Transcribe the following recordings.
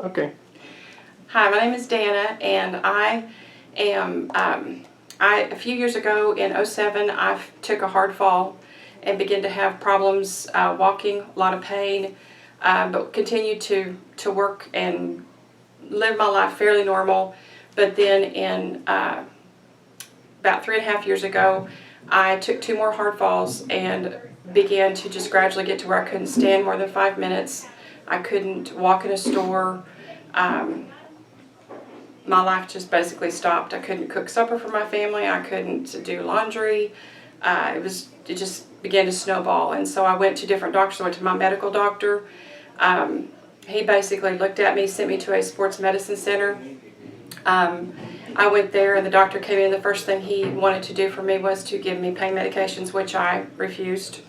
Okay. Hi, my name is Dana, and I am, a few years ago in '07, I took a hard fall and began to have problems walking, a lot of pain, but continued to work and live my life fairly normal. But then in about 3.5 years ago, I took 2 more hard falls and began to just gradually get to where I couldn't stand more than 5 minutes. I couldn't walk in a store. My life just basically stopped. I couldn't cook supper for my family. I couldn't do laundry. It just began to snowball. And so I went to different doctors. I went to my medical doctor. He basically looked at me, sent me to a sports medicine center. I went there, and the doctor came in. The first thing he wanted to do for me was to give me pain medications, which I refused.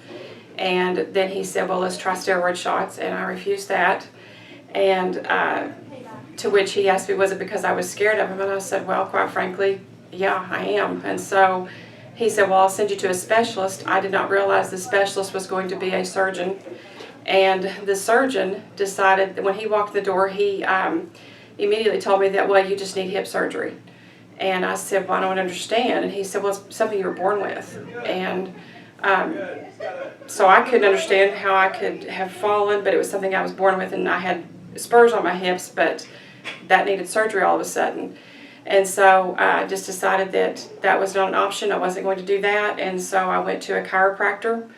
And then he said, well, let's try steroid shots, and I refused that. And to which he asked me, was it because I was scared of him? And I said, well, quite frankly, yeah, I am. And so he said, well, I'll send you to a specialist. I did not realize the specialist was going to be a surgeon. And the surgeon decided that when he walked in the door, he immediately told me that, well, you just need hip surgery. And I said, well, I don't understand. And he said, well, it's something you were born with. And so I couldn't understand how I could have fallen, but it was something I was born with, and I had spurs on my hips, but that needed surgery all of a sudden. And so I just decided that that was not an option. I wasn't going to do that. And so I went to a chiropractor.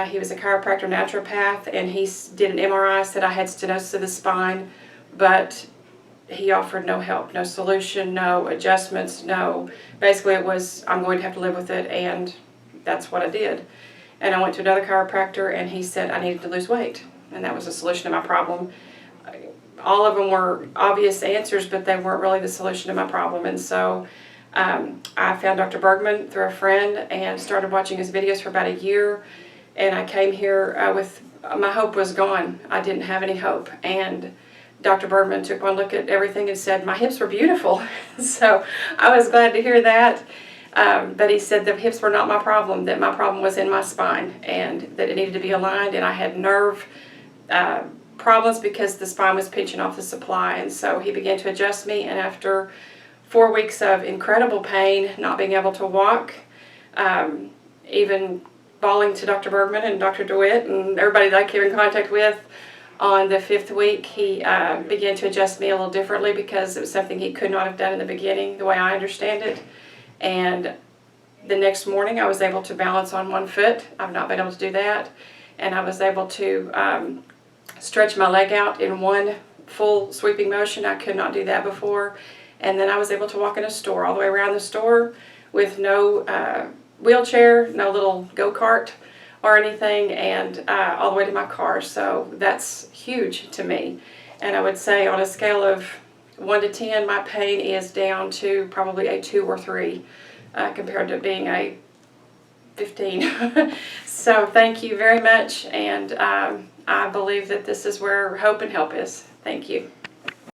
He was a chiropractor naturopath, and he did an MRI, said I had stenosis of the spine, but he offered no help, no solution, no adjustments, no. Basically it was, I'm going to have to live with it, and that's what I did. And I went to another chiropractor, and he said I needed to lose weight, and that was the solution to my problem. All of them were obvious answers, but they weren't really the solution to my problem. And so I found Dr. Bergman through a friend and started watching his videos for about a year. And I came here with, my hope was gone. I didn't have any hope. And Dr. Bergman took one look at everything and said my hips were beautiful. So I was glad to hear that. But he said the hips were not my problem, that my problem was in my spine, and that it needed to be aligned, and I had nerve problems because the spine was pinching off the supply. And so he began to adjust me, and after 4 weeks of incredible pain, not being able to walk, even bawling to Dr. Bergman and Dr. DeWitt and everybody that I came in contact with, on the 5th week he began to adjust me a little differently, because it was something he could not have done in the beginning, the way I understand it. And the next morning I was able to balance on one foot. I've not been able to do that. And I was able to stretch my leg out in one full sweeping motion. I could not do that before. And then I was able to walk in a store all the way around the store with no wheelchair, no little go-kart or anything, and all the way to my car. So that's huge to me. And I would say on a scale of 1 to 10, my pain is down to probably a 2 or 3 compared to being a 15. So thank you very much, and I believe that this is where hope and help is. Thank you.